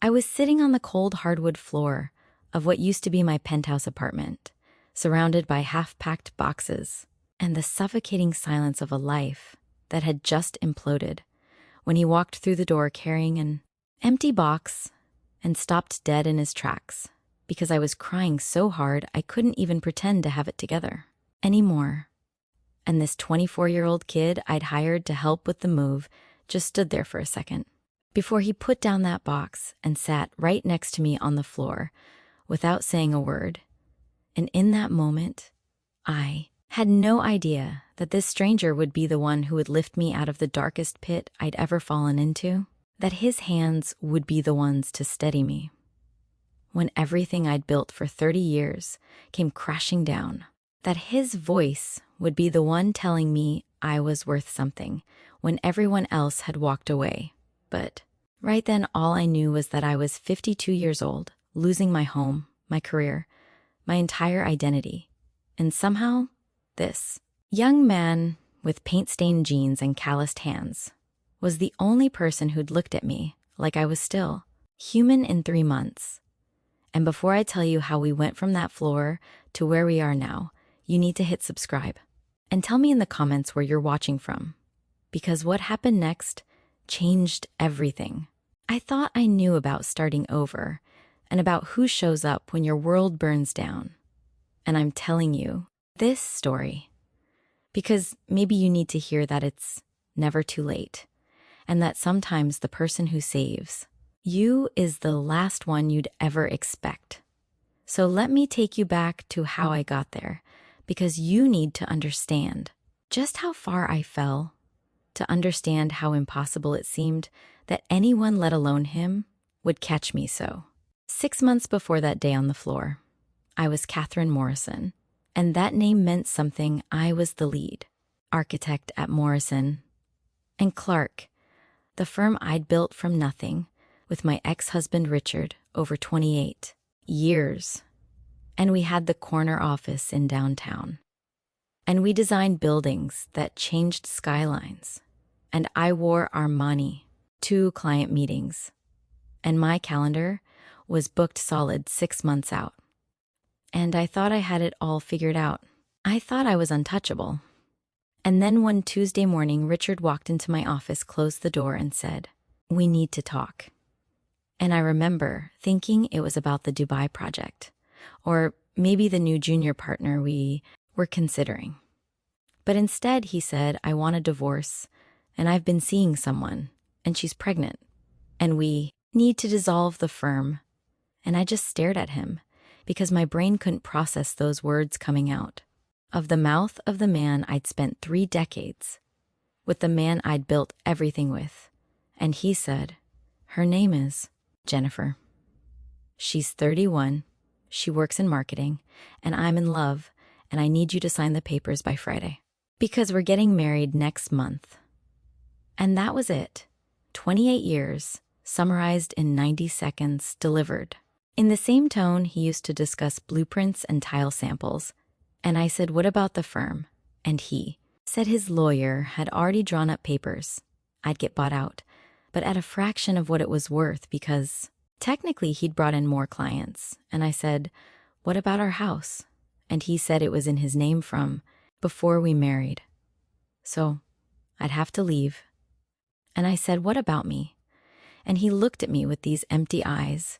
I was sitting on the cold hardwood floor of what used to be my penthouse apartment, surrounded by half-packed boxes and the suffocating silence of a life that had just imploded, when he walked through the door carrying an empty box and stopped dead in his tracks because I was crying so hard I couldn't even pretend to have it together anymore. And this 24-year-old kid I'd hired to help with the move just stood there for a second before he put down that box and sat right next to me on the floor without saying a word. And in that moment, I had no idea that this stranger would be the one who would lift me out of the darkest pit I'd ever fallen into, that his hands would be the ones to steady me when everything I'd built for 30 years came crashing down, that his voice would be the one telling me I was worth something when everyone else had walked away. But right then, all I knew was that I was 52 years old, losing my home, my career, my entire identity. And somehow, this young man with paint-stained jeans and calloused hands was the only person who'd looked at me like I was still human in 3 months. And before I tell you how we went from that floor to where we are now, you need to hit subscribe. And tell me in the comments where you're watching from, because what happened next changed everything. I thought I knew about starting over and about who shows up when your world burns down. And I'm telling you this story because maybe you need to hear that it's never too late, and that sometimes the person who saves you is the last one you'd ever expect. So let me take you back to how I got there, because you need to understand just how far I fell, to understand how impossible it seemed that anyone, let alone him, would catch me so. 6 months before that day on the floor, I was Catherine Morrison, and that name meant something. I was the lead architect at Morrison and Clark, the firm I'd built from nothing with my ex-husband Richard over 28 years. And we had the corner office in downtown. And we designed buildings that changed skylines. And I wore Armani to client meetings. And my calendar was booked solid 6 months out. And I thought I had it all figured out. I thought I was untouchable. And then one Tuesday morning, Richard walked into my office, closed the door, and said, "We need to talk." And I remember thinking it was about the Dubai project, or maybe the new junior partner we were considering. But instead, he said, "I want a divorce, and I've been seeing someone, and she's pregnant, and we need to dissolve the firm." And I just stared at him, because my brain couldn't process those words coming out of the mouth of the man I'd spent 3 decades with, the man I'd built everything with. And he said, "Her name is Jennifer. She's 31, she works in marketing, and I'm in love, and I need you to sign the papers by Friday, because we're getting married next month." And that was it. 28 years, summarized in 90 seconds, delivered. In the same tone, he used to discuss blueprints and tile samples. And I said, "What about the firm?" And he said his lawyer had already drawn up papers. I'd get bought out, but at a fraction of what it was worth, because technically he'd brought in more clients. And I said, "What about our house?" And he said it was in his name from before we married. So I'd have to leave. And I said, "What about me?" And he looked at me with these empty eyes,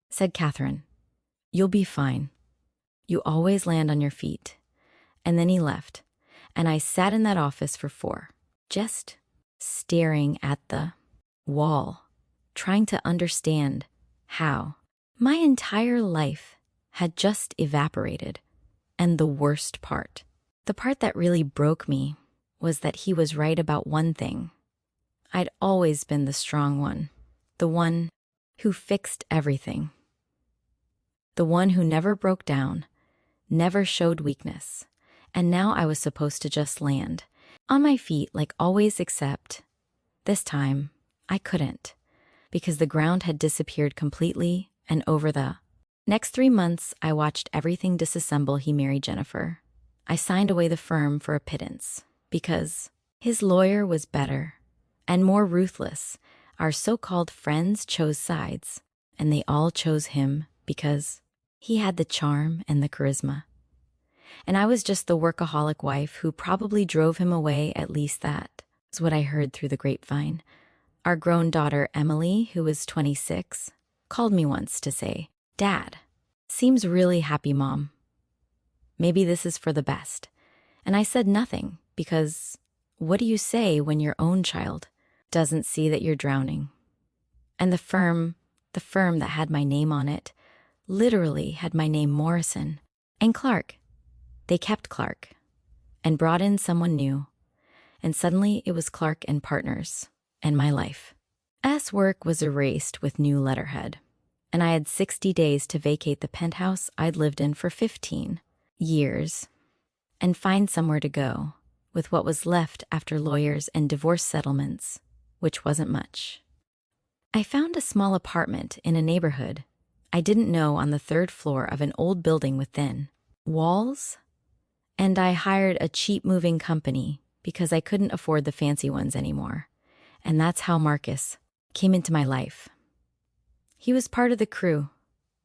said, "Catherine, you'll be fine. You always land on your feet." And then he left. And I sat in that office for 4, just staring at the wall, trying to understand how my entire life had just evaporated. And the worst part, the part that really broke me, was that he was right about one thing. I'd always been the strong one, the one who fixed everything, the one who never broke down, never showed weakness. And now I was supposed to just land on my feet like always, except this time I couldn't, because the ground had disappeared completely. And over the next 3 months, I watched everything disassemble. He married Jennifer. I signed away the firm for a pittance because his lawyer was better and more ruthless Our so-called friends chose sides, and they all chose him because he had the charm and the charisma. And I was just the workaholic wife who probably drove him away. At least that is what I heard through the grapevine. Our grown daughter, Emily, who was 26, called me once to say, "Dad, seems really happy, Mom. Maybe this is for the best." And I said nothing because what do you say when your own child doesn't see that you're drowning? And the firm that had my name on it, literally had my name Morrison and Clark. They kept Clark and brought in someone new. And suddenly it was Clark and Partners and my life. Work was erased with new letterhead. And I had 60 days to vacate the penthouse I'd lived in for 15 years and find somewhere to go with what was left after lawyers and divorce settlements, which wasn't much. I found a small apartment in a neighborhood I didn't know on the 3rd floor of an old building with thin walls, and I hired a cheap moving company because I couldn't afford the fancy ones anymore. And that's how Marcus came into my life. He was part of the crew,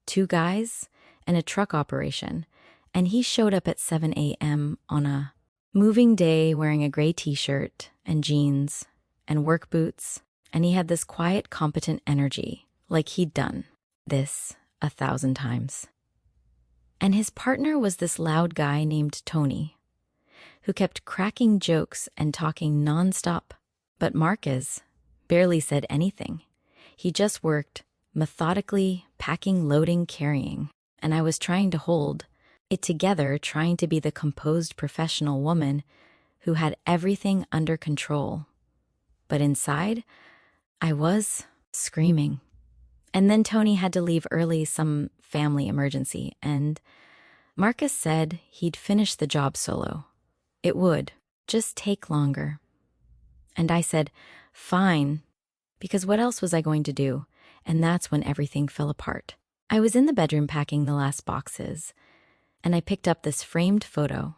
2 guys and a truck operation, and he showed up at 7 a.m. on a moving day wearing a gray t-shirt and jeans and work boots, and he had this quiet, competent energy, like he'd done this 1,000 times. And his partner was this loud guy named Tony, who kept cracking jokes and talking nonstop. But Marcus barely said anything. He just worked, methodically, packing, loading, carrying. And I was trying to hold it together, trying to be the composed professional woman who had everything under control. But inside, I was screaming. And then Tony had to leave early, some family emergency, and Marcus said he'd finish the job solo. It would just take longer. And I said, fine, because what else was I going to do? And that's when everything fell apart. I was in the bedroom packing the last boxes, and I picked up this framed photo.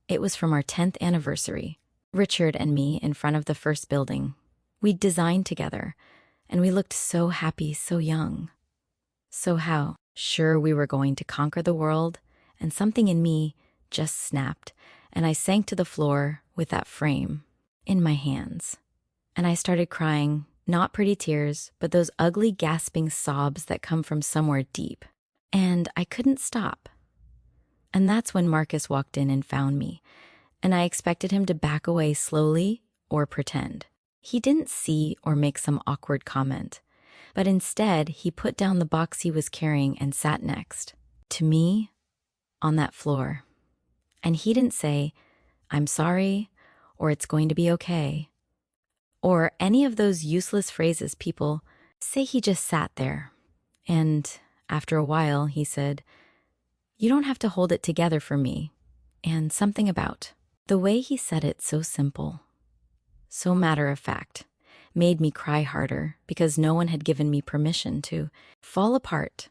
It was from our 10th anniversary, Richard and me in front of the first building. We'd designed together, and we looked so happy, so young. So how sure we were going to conquer the world, and something in me just snapped, and I sank to the floor with that frame in my hands. And I started crying, not pretty tears, but those ugly gasping sobs that come from somewhere deep. And I couldn't stop. And that's when Marcus walked in and found me, and I expected him to back away slowly or pretend. He didn't see or make some awkward comment, but instead he put down the box he was carrying and sat next to me on that floor. And he didn't say, "I'm sorry," or "it's going to be okay," or any of those useless phrases people say. He just sat there. And after a while, he said, "You don't have to hold it together for me." And something about the way he said it, so simple, so matter of fact, made me cry harder because no one had given me permission to fall apart.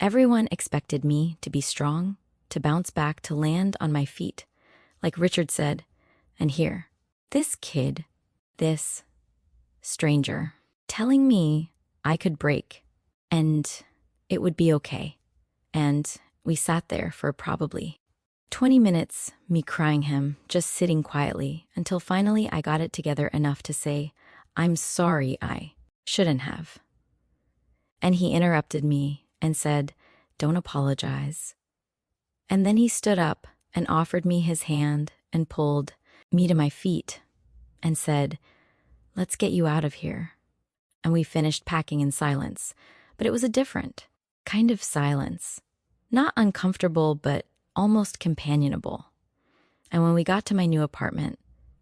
Everyone expected me to be strong, to bounce back, to land on my feet, like Richard said. And here, this kid, this stranger, telling me I could break and it would be okay. And we sat there for probably 20 minutes, me crying him, just sitting quietly, until finally I got it together enough to say, "I'm sorry, I shouldn't have." And he interrupted me and said, "Don't apologize." And then he stood up and offered me his hand and pulled me to my feet and said, "Let's get you out of here." And we finished packing in silence, but it was a different kind of silence. Not uncomfortable, but almost companionable. And when we got to my new apartment,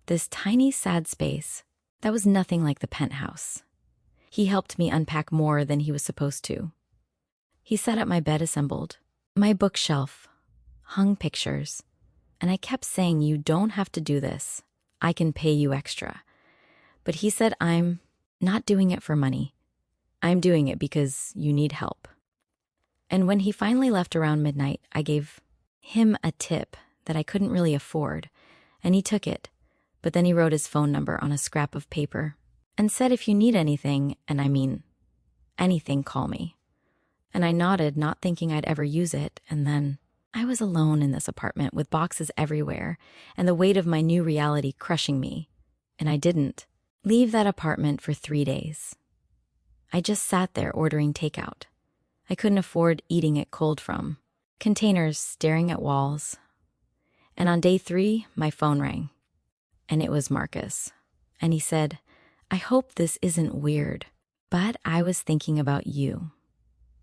this tiny, sad space that was nothing like the penthouse, he helped me unpack more than he was supposed to. He set up my bed assembled, my bookshelf, hung pictures, and I kept saying, "You don't have to do this. I can pay you extra." But he said, "I'm not doing it for money. I'm doing it because you need help." And when he finally left around midnight, I gave him a tip that I couldn't really afford, and he took it, but then he wrote his phone number on a scrap of paper and said if you need anything, and I mean anything, call me. And I nodded, not thinking I'd ever use it, and then I was alone in this apartment with boxes everywhere and the weight of my new reality crushing me. And I didn't leave that apartment for 3 days. I just sat there ordering takeout. I couldn't afford eating it cold from containers, staring at walls. And on day 3, my phone rang. And it was Marcus. And he said, I hope this isn't weird, but I was thinking about you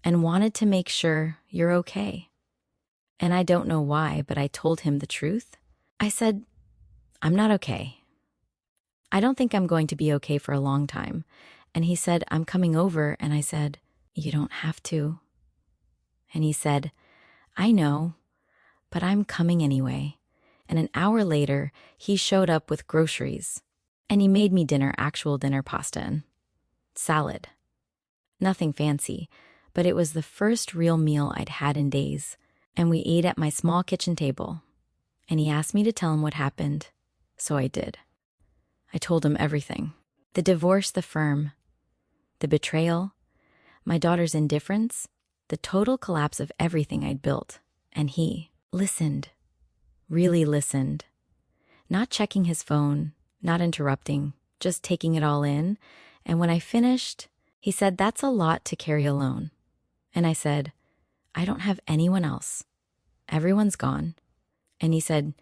and wanted to make sure you're okay. And I don't know why, but I told him the truth. I said, I'm not okay. I don't think I'm going to be okay for a long time. And he said, I'm coming over. And I said, you don't have to. And he said, I know, but I'm coming anyway. And an hour later, he showed up with groceries. And he made me dinner, actual dinner, pasta and salad. Nothing fancy, but it was the first real meal I'd had in days. And we ate at my small kitchen table. And he asked me to tell him what happened, so I did. I told him everything. The divorce, the firm, the betrayal, my daughter's indifference, the total collapse of everything I'd built. And he listened, really listened, not checking his phone, not interrupting, just taking it all in. And when I finished, he said, that's a lot to carry alone. And I said, I don't have anyone else. Everyone's gone. And he said,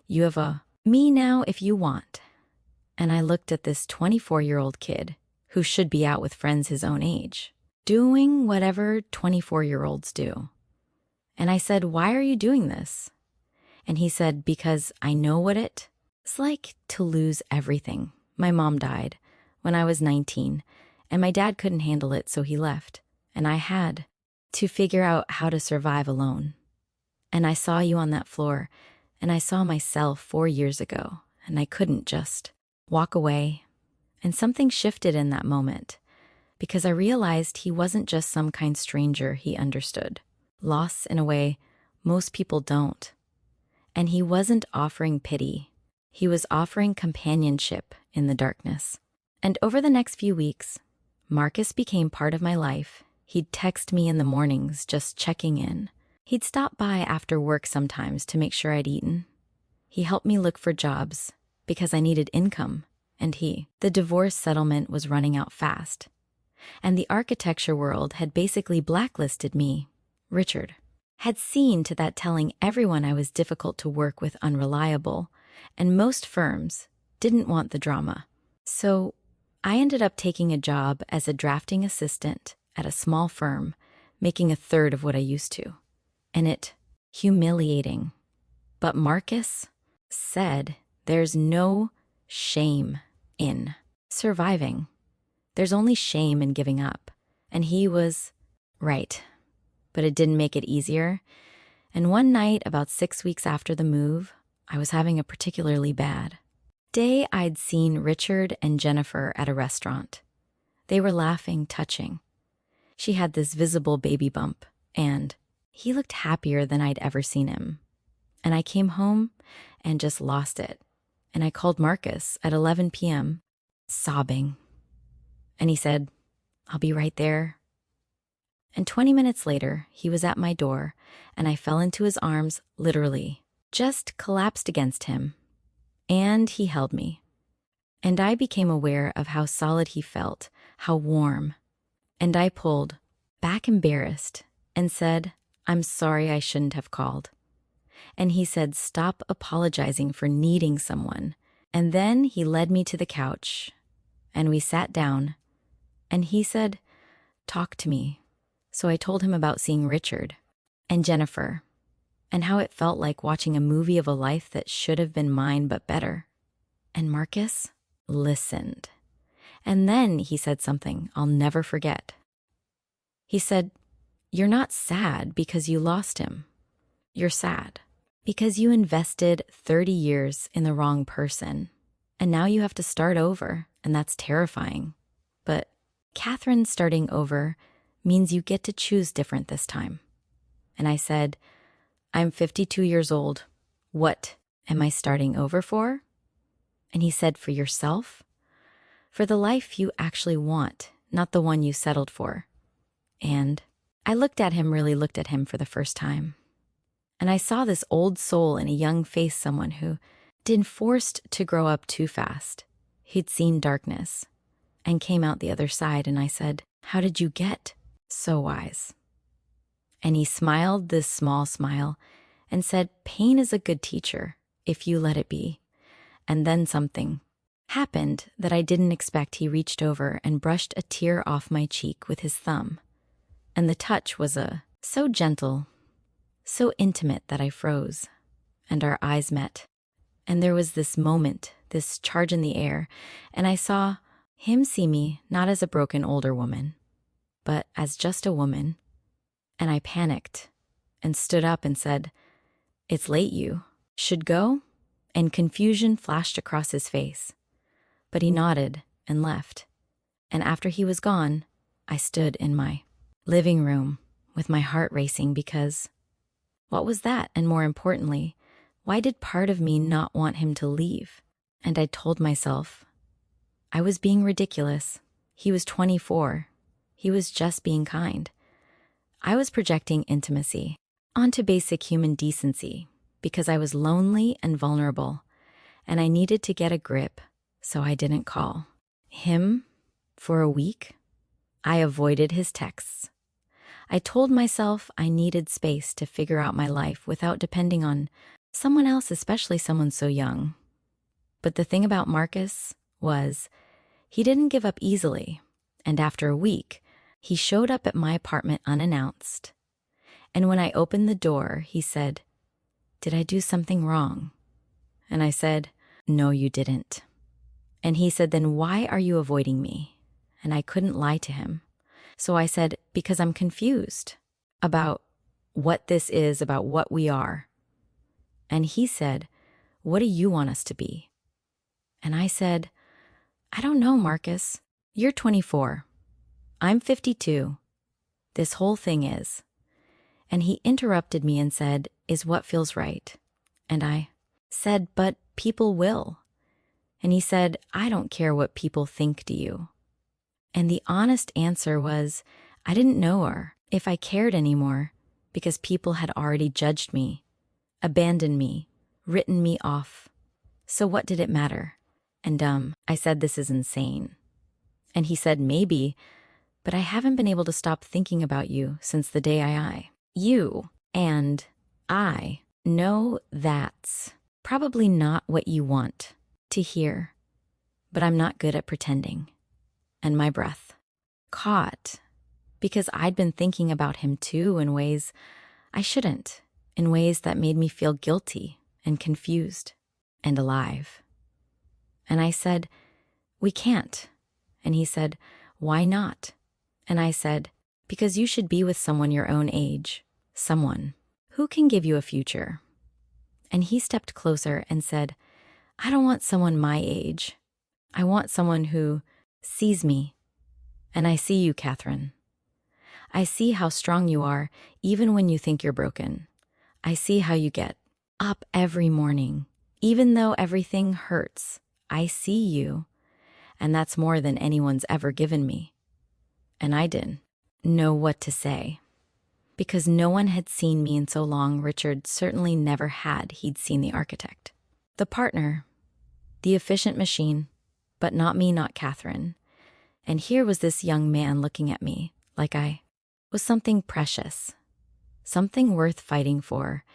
you have a me now if you want. And I looked at this 24-year-old kid who should be out with friends his own age, doing whatever 24-year-olds do. And I said, why are you doing this? And he said, because I know what it's like to lose everything. My mom died when I was 19, and my dad couldn't handle it, so he left. And I had to figure out how to survive alone. And I saw you on that floor, and I saw myself 4 years ago, and I couldn't just walk away. And something shifted in that moment, because I realized he wasn't just some kind stranger. He understood loss in a way most people don't. And he wasn't offering pity. He was offering companionship in the darkness. And over the next few weeks, Marcus became part of my life. He'd text me in the mornings, just checking in. He'd stop by after work sometimes to make sure I'd eaten. He helped me look for jobs because I needed income. And the divorce settlement was running out fast. And the architecture world had basically blacklisted me. Richard had seen to that, telling everyone I was difficult to work with, unreliable, and most firms didn't want the drama. So I ended up taking a job as a drafting assistant at a small firm, making a third of what I used to. And it humiliating. But Marcus said there's no shame in surviving. There's only shame in giving up. And he was right. But it didn't make it easier. And one night, about 6 weeks after the move, I was having a particularly bad day. I'd seen Richard and Jennifer at a restaurant. They were laughing, touching. She had this visible baby bump, and he looked happier than I'd ever seen him. And I came home and just lost it. And I called Marcus at 11 p.m., sobbing. And he said, I'll be right there. And 20 minutes later, he was at my door, and I fell into his arms, literally, just collapsed against him. And he held me. And I became aware of how solid he felt, how warm. And I pulled back, embarrassed, and said, I'm sorry, I shouldn't have called. And he said, stop apologizing for needing someone. And then he led me to the couch, and we sat down, and he said, talk to me. So I told him about seeing Richard and Jennifer, and how it felt like watching a movie of a life that should have been mine but better. And Marcus listened. And then he said something I'll never forget. He said, you're not sad because you lost him. You're sad because you invested 30 years in the wrong person, and now you have to start over, and that's terrifying. But Catherine, starting over means you get to choose different this time. And I said, I'm 52 years old. What am I starting over for? And he said, for yourself. for the life you actually want, not the one you settled for. And I really looked at him for the first time. And I saw this old soul in a young face, someone who been forced to grow up too fast. He'd seen darkness and came out the other side, and I said, "How did you get so wise?" And he smiled this small smile and said, "Pain is a good teacher if you let it be." And then something happened that I didn't expect. He reached over and brushed a tear off my cheek with his thumb. And the touch was so gentle, so intimate that I froze, and our eyes met. And there was this moment, this charge in the air, and I saw him see me not as a broken older woman, but as just a woman. And I panicked and stood up and said, "It's late, you should go?" And confusion flashed across his face. But he nodded and left. And after he was gone, I stood in my living room with my heart racing, because what was that? And more importantly, why did part of me not want him to leave? And I told myself I was being ridiculous. He was 24. He was just being kind. I was projecting intimacy onto basic human decency because I was lonely and vulnerable, and I needed to get a grip, so I didn't call him for a week. I avoided his texts. I told myself I needed space to figure out my life without depending on someone else, especially someone so young. But the thing about Marcus was he didn't give up easily, and after a week, he showed up at my apartment unannounced. And when I opened the door, he said, "Did I do something wrong?" And I said, "No, you didn't." And he said, "Then why are you avoiding me?" And I couldn't lie to him. So I said, "Because I'm confused about what this is, about what we are." And he said, "What do you want us to be?" And I said, "I don't know, Marcus. You're 24. I'm 52. This whole thing is." And he interrupted me and said, "Is what feels right." And I said, "But people will." And he said, "I don't care what people think, do you?" And the honest answer was, I didn't know her if I cared anymore, because people had already judged me, abandoned me, written me off. So what did it matter? And I said, "This is insane." And he said, "Maybe, but I haven't been able to stop thinking about you since the day you and I know that's probably not what you want to hear, but I'm not good at pretending." And my breath caught, because I'd been thinking about him too in ways I shouldn't, in ways that made me feel guilty and confused and alive. And I said, "We can't." And he said, "Why not?" And I said, "Because you should be with someone your own age, someone who can give you a future." And he stepped closer and said, "I don't want someone my age. I want someone who sees me. And I see you, Catherine. I see how strong you are, even when you think you're broken. I see how you get up every morning, even though everything hurts. I see you. And that's more than anyone's ever given me." And I didn't know what to say, because no one had seen me in so long. Richard certainly never had. He'd seen the architect, the partner, the efficient machine, but not me, not Catherine. And here was this young man looking at me like I was something precious, something worth fighting for.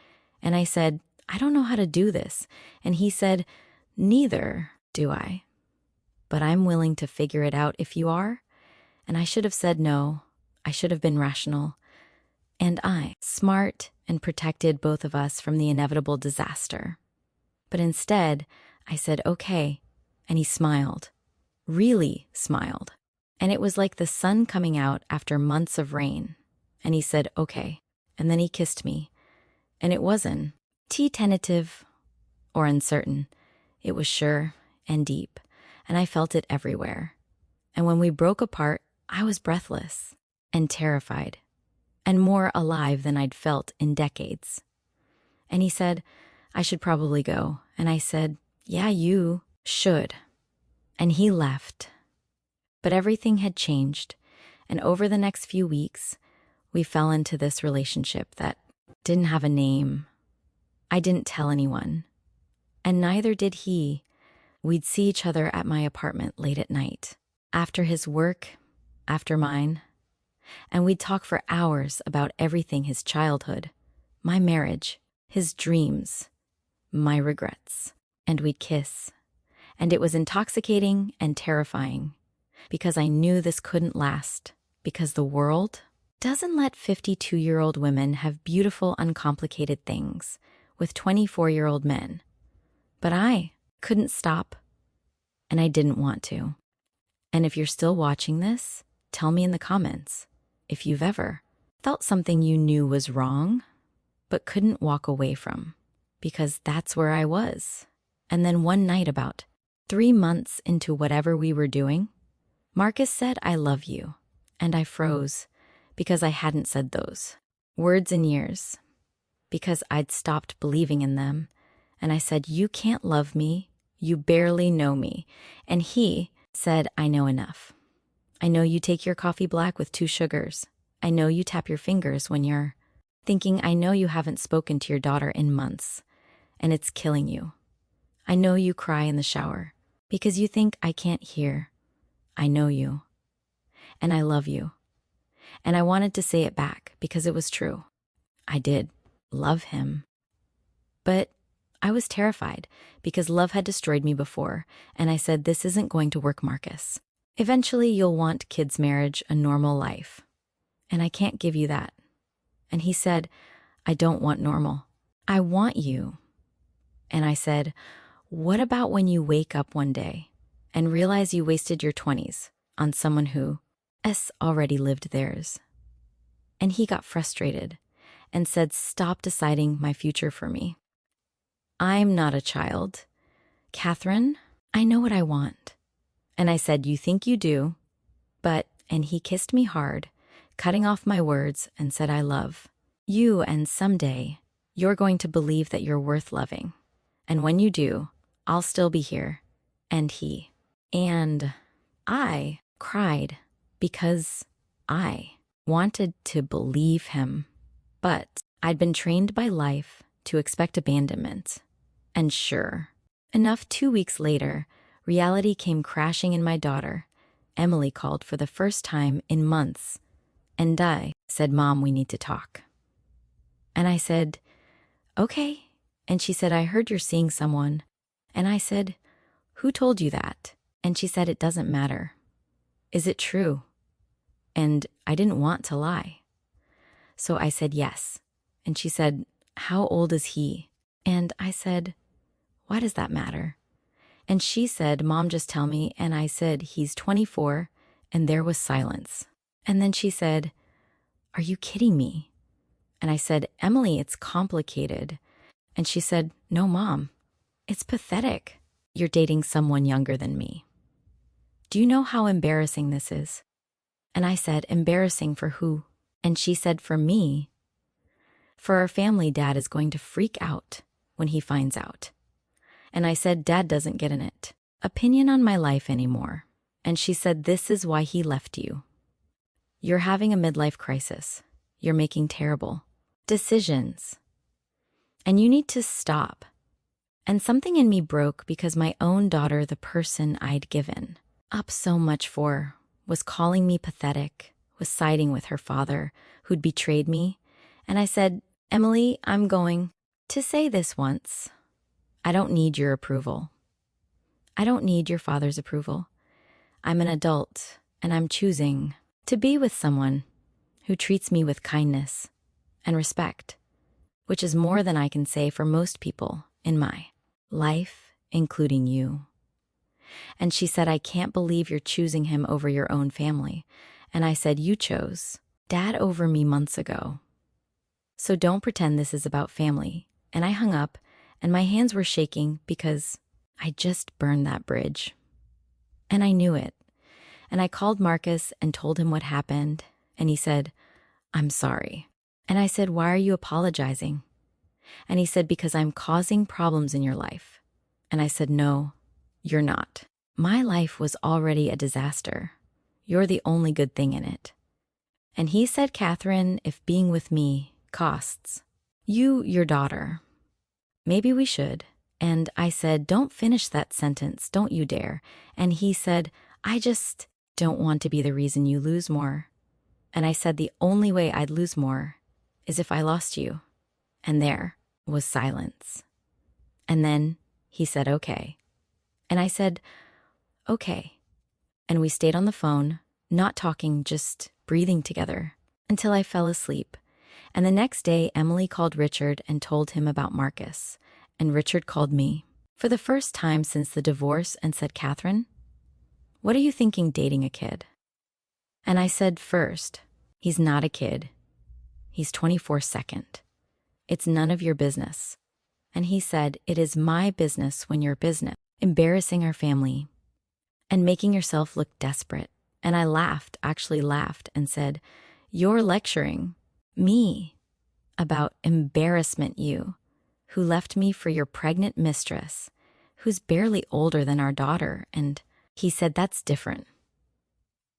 And I said, "I don't know how to do this." And he said, "Neither do I. But I'm willing to figure it out if you are." And I should have said no. I should have been rational. And smart and protected both of us from the inevitable disaster. But instead, I said, "Okay." And he smiled, really smiled. And it was like the sun coming out after months of rain. And he said, "Okay." And then he kissed me. And it wasn't tentative or uncertain. It was sure and deep. And I felt it everywhere. And when we broke apart, I was breathless and terrified and more alive than I'd felt in decades. And he said, "I should probably go." And I said, "Yeah, you should." And he left. But everything had changed, and over the next few weeks, we fell into this relationship that didn't have a name. I didn't tell anyone, and neither did he. We'd see each other at my apartment late at night, after his work, after mine, and we'd talk for hours about everything: his childhood, my marriage, his dreams, my regrets. And we'd kiss. And it was intoxicating and terrifying, because I knew this couldn't last, because the world doesn't let 52-year-old women have beautiful, uncomplicated things with 24-year-old men. But I couldn't stop, and I didn't want to. And if you're still watching this, tell me in the comments if you've ever felt something you knew was wrong, but couldn't walk away from, because that's where I was. And then one night, about 3 months into whatever we were doing, Marcus said, "I love you." And I froze, because I hadn't said those words in years, because I'd stopped believing in them. And I said, "You can't love me. You barely know me." And he said, "I know enough. I know you take your coffee black with 2 sugars. I know you tap your fingers when you're thinking. I know you haven't spoken to your daughter in months, and it's killing you. I know you cry in the shower because you think I can't hear. I know you. And I love you." And I wanted to say it back because it was true. I did love him. But I was terrified because love had destroyed me before. And I said, "This isn't going to work, Marcus. Eventually you'll want kids, marriage, a normal life. And I can't give you that." And he said, "I don't want normal. I want you." And I said, "What about when you wake up one day and realize you wasted your 20s on someone who already lived theirs?" And he got frustrated and said, "Stop deciding my future for me. I'm not a child. Catherine, I know what I want." And I said, "You think you do, but," and he kissed me hard, cutting off my words, and said, "I love you, and someday you're going to believe that you're worth loving. And when you do, I'll still be here." And he. And I cried because I wanted to believe him. But I'd been trained by life to expect abandonment. And sure enough, 2 weeks later, reality came crashing in. My daughter, Emily, called for the first time in months. And I said, "Mom, we need to talk." And I said, "Okay." And she said, "I heard you're seeing someone." And I said, "Who told you that?" And she said, "It doesn't matter. Is it true?" And I didn't want to lie. So I said, "Yes." And she said, "How old is he?" And I said, "Why does that matter?" And she said, "Mom, just tell me." And I said, "He's 24. And there was silence. And then she said, "Are you kidding me?" And I said, "Emily, it's complicated." And she said, "No, Mom, it's pathetic. You're dating someone younger than me. Do you know how embarrassing this is?" And I said, "Embarrassing for who?" And she said, "For me. For our family. Dad is going to freak out when he finds out." And I said, "Dad doesn't get an opinion on my life anymore." And she said, "This is why he left you. You're having a midlife crisis. You're making terrible decisions. And you need to stop." And something in me broke because my own daughter, the person I'd given up so much for, was calling me pathetic, was siding with her father who'd betrayed me. And I said, "Emily, I'm going to say this once. I don't need your approval. I don't need your father's approval. I'm an adult, and I'm choosing to be with someone who treats me with kindness and respect, which is more than I can say for most people in my life, including you." And she said, "I can't believe you're choosing him over your own family." And I said, "You chose Dad over me months ago. So don't pretend this is about family." And I hung up, and my hands were shaking because I just burned that bridge. And I knew it. And I called Marcus and told him what happened. And he said, "I'm sorry." And I said, "Why are you apologizing?" And he said, "Because I'm causing problems in your life." And I said, "No, you're not. My life was already a disaster. You're the only good thing in it. And he said, Catherine, if being with me costs you your daughter, maybe we should. And I said, don't finish that sentence, don't you dare. And he said, I just don't want to be the reason you lose more. And I said, the only way I'd lose more is if I lost you. And there was silence. And then he said, okay. And I said, okay. And we stayed on the phone, not talking, just breathing together until I fell asleep. And the next day, Emily called Richard and told him about Marcus. And Richard called me for the first time since the divorce and said, Catherine, what are you thinking dating a kid? And I said, first, he's not a kid. He's 24-2. It's none of your business. And he said, it is my business when your business, embarrassing our family and making yourself look desperate. And I laughed, actually laughed, and said, you're lecturing me about embarrassment, you, who left me for your pregnant mistress, who's barely older than our daughter. And he said, that's different.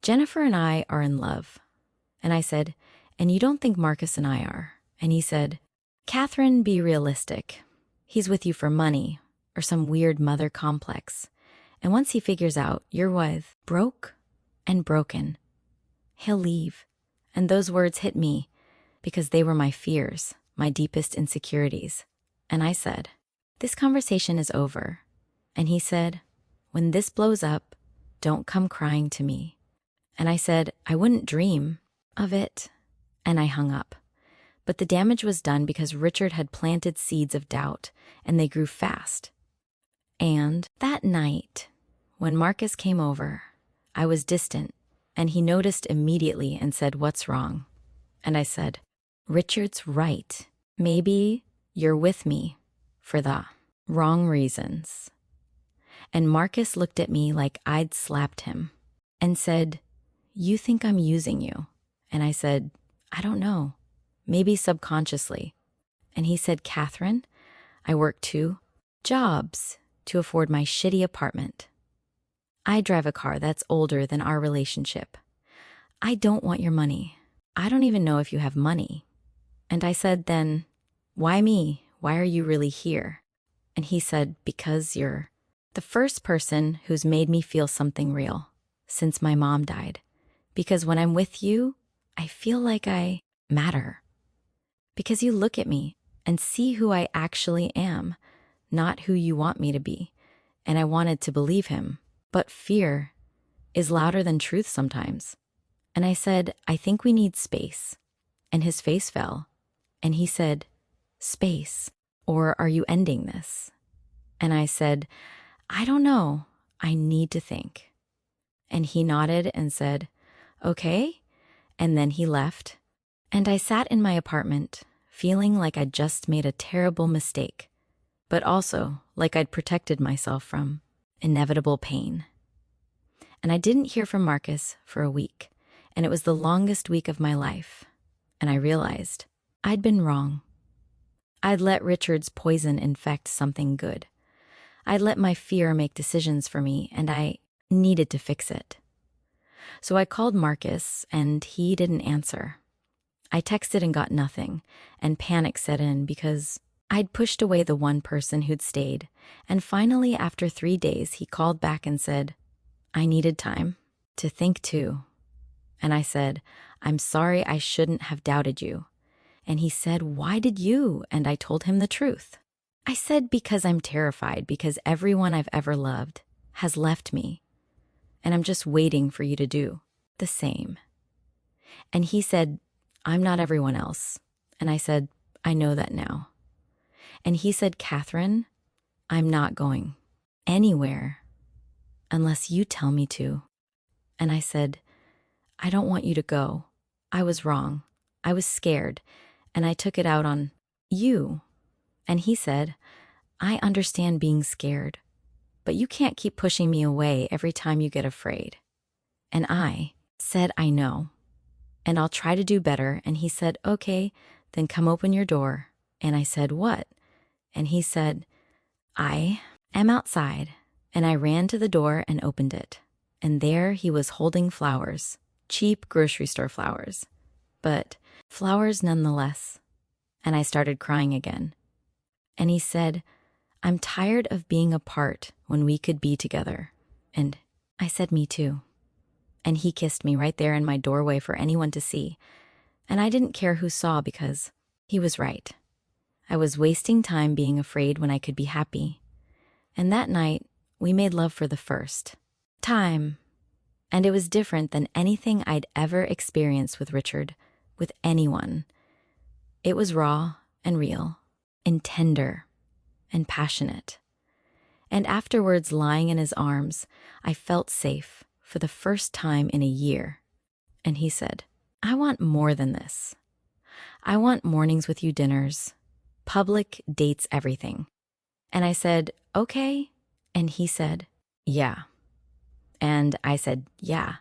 Jennifer and I are in love. And I said, and you don't think Marcus and I are? And he said, Catherine, be realistic. He's with you for money or some weird mother complex. And once he figures out you're with broke and broken, he'll leave. And those words hit me because they were my fears, my deepest insecurities. And I said, this conversation is over. And he said, when this blows up, don't come crying to me. And I said, I wouldn't dream of it. And I hung up. But the damage was done because Richard had planted seeds of doubt, and they grew fast. And that night, when Marcus came over, I was distant, and he noticed immediately and said, what's wrong? And I said, Richard's right. Maybe you're with me for the wrong reasons. And Marcus looked at me like I'd slapped him and said, you think I'm using you? And I said, I don't know, maybe subconsciously. And he said, Catherine, I work 2 jobs to afford my shitty apartment. I drive a car that's older than our relationship. I don't want your money. I don't even know if you have money. And I said, then, why me? Why are you really here? And he said, because you're the first person who's made me feel something real since my mom died. Because when I'm with you, I feel like I matter. Because you look at me and see who I actually am, not who you want me to be. And I wanted to believe him. But fear is louder than truth sometimes. And I said, I think we need space. And his face fell. And he said, space? Or are you ending this? And I said, I don't know. I need to think. And he nodded and said, okay. And then he left. And I sat in my apartment, feeling like I'd just made a terrible mistake, but also like I'd protected myself from inevitable pain. And I didn't hear from Marcus for a week, and it was the longest week of my life. And I realized I'd been wrong. I'd let Richard's poison infect something good. I'd let my fear make decisions for me, and I needed to fix it. So I called Marcus, and he didn't answer. I texted and got nothing, and panic set in because I'd pushed away the one person who'd stayed. And finally, after 3 days, he called back and said, I needed time to think too. And I said, I'm sorry, I shouldn't have doubted you. And he said, why did you? And I told him the truth. I said, because I'm terrified, because everyone I've ever loved has left me. And I'm just waiting for you to do the same. And he said, I'm not everyone else. And I said, I know that now. And he said, Catherine, I'm not going anywhere unless you tell me to. And I said, I don't want you to go. I was wrong. I was scared, and I took it out on you. And he said, I understand being scared, but you can't keep pushing me away every time you get afraid. And I said, I know, and I'll try to do better. And he said, okay, then come open your door. And I said, what? And he said, I am outside. And I ran to the door and opened it. and there he was holding flowers, cheap grocery store flowers, but flowers nonetheless. And I started crying again. And he said, "I'm tired of being apart when we could be together." And I said, "Me too." And he kissed me right there in my doorway for anyone to see. And I didn't care who saw because he was right. I was wasting time being afraid when I could be happy. And that night, we made love for the first time. And it was different than anything I'd ever experienced with Richard, with anyone. It was raw and real, and tender and passionate. And afterwards, lying in his arms, I felt safe for the first time in a year. And he said, "I want more than this. I want mornings with you dinners, public dates, everything." And I said, "Okay." And he said, "Yeah." And I said, "Yeah,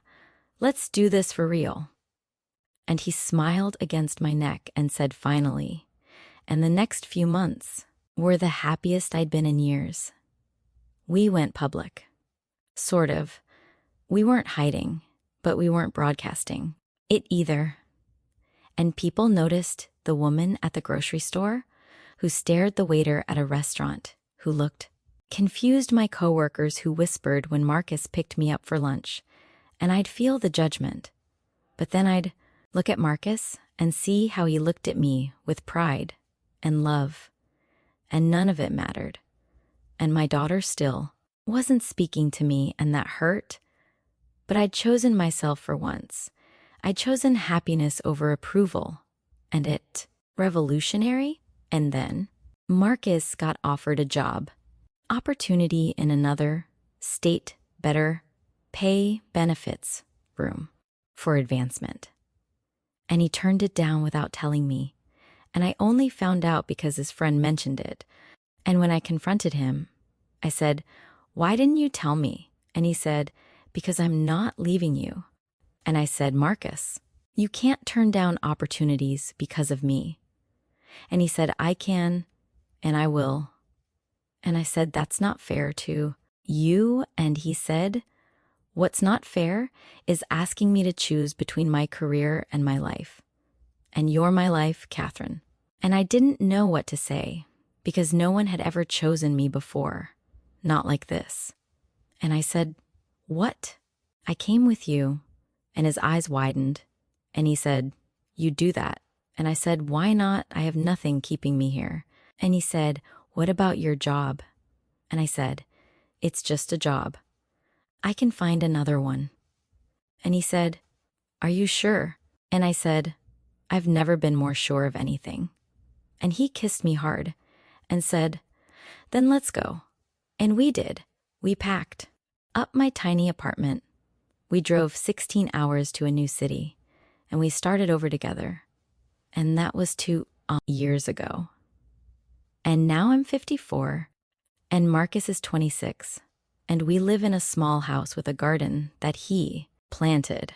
let's do this for real." And he smiled against my neck and said, "Finally." And the next few months were the happiest I'd been in years. We went public. Sort of. We weren't hiding, but we weren't broadcasting it either. And people noticed the woman at the grocery store who stared the waiter at a restaurant, who looked confused my coworkers who whispered when Marcus picked me up for lunch, and I'd feel the judgment. But then I'd look at Marcus and see how he looked at me with pride and love, and none of it mattered. And my daughter still wasn't speaking to me, and that hurt. But I'd chosen myself for once. I'd chosen happiness over approval, and it revolutionary. And then Marcus got offered a job, opportunity in another state, better pay, benefits, room for advancement. And he turned it down without telling me. And I only found out because his friend mentioned it. And when I confronted him, I said, "Why didn't you tell me?" And he said, "Because I'm not leaving you." And I said, "Marcus, you can't turn down opportunities because of me." And he said, "I can, and I will." And I said, "That's not fair to you." And he said, "What's not fair is asking me to choose between my career and my life. And you're my life, Catherine." And I didn't know what to say because no one had ever chosen me before, not like this. And I said, "What?" "I came with you." And his eyes widened, and he said, "You do that." And I said, "Why not? I have nothing keeping me here." And he said, "What about your job?" And I said, "It's just a job. I can find another one." And he said, "Are you sure?" And I said, "I've never been more sure of anything." And he kissed me hard and said, "Then let's go." And we did. We packed up my tiny apartment. We drove 16 hours to a new city, and we started over together. And that was 2 years ago. And now I'm 54, and Marcus is 26, and we live in a small house with a garden that he planted.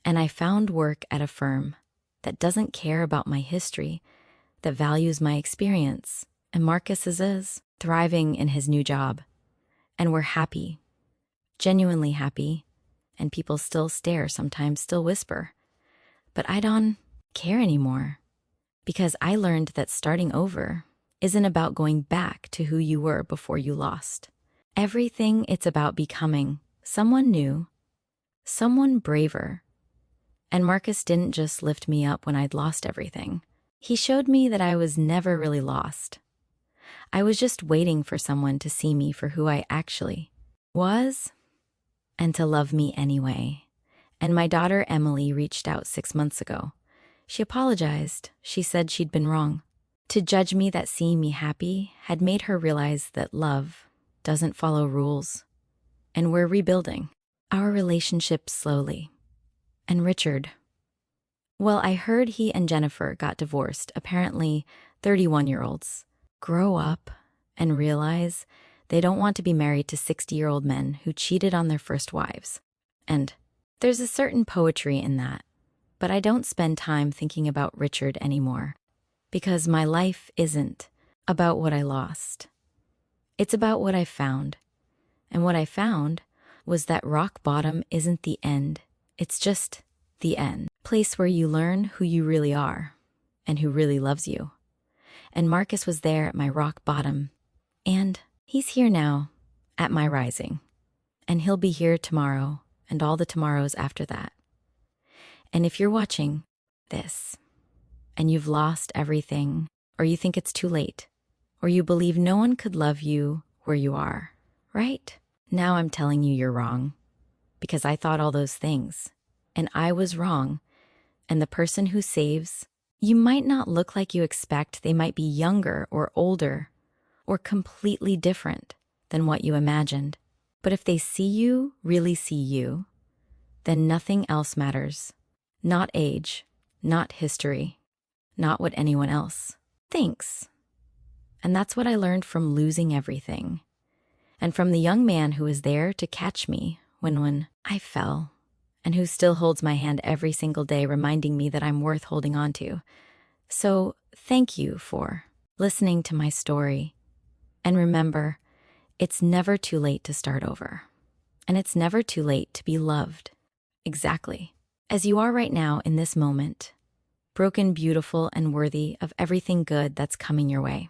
And I found work at a firm that doesn't care about my history, that values my experience. And Marcus is thriving in his new job. And we're happy, genuinely happy. And people still stare, sometimes still whisper. But I don't care anymore, because I learned that starting over isn't about going back to who you were before you lost. Everything, it's about becoming someone new, someone braver. And Marcus didn't just lift me up when I'd lost everything. He showed me that I was never really lost. I was just waiting for someone to see me for who I actually was, and to love me anyway. And my daughter Emily reached out 6 months ago. She apologized. She said she'd been wrong to judge me, that seeing me happy had made her realize that love doesn't follow rules. And we're rebuilding our relationship slowly. And Richard, well, I heard he and Jennifer got divorced. Apparently 31-year-olds grow up and realize they don't want to be married to 60-year-old men who cheated on their first wives. And there's a certain poetry in that. But I don't spend time thinking about Richard anymore, because my life isn't about what I lost. It's about what I found. And what I found was that rock bottom isn't the end. It's just the end. Place where you learn who you really are and who really loves you. And Marcus was there at my rock bottom. And he's here now at my rising. And he'll be here tomorrow and all the tomorrows after that. And if you're watching this and you've lost everything, or you think it's too late, or you believe no one could love you where you are, right? Now I'm telling you you're wrong, because I thought all those things, and I was wrong. And the person who saves, you might not look like you expect. They might be younger or older or completely different than what you imagined. But if they see you, really see you, then nothing else matters. Not age, not history, not what anyone else thinks. And that's what I learned from losing everything. And from the young man who was there to catch me when I fell, and who still holds my hand every single day, reminding me that I'm worth holding on to. So thank you for listening to my story. And remember, it's never too late to start over. And it's never too late to be loved. Exactly as you are right now in this moment, broken, beautiful, and worthy of everything good that's coming your way.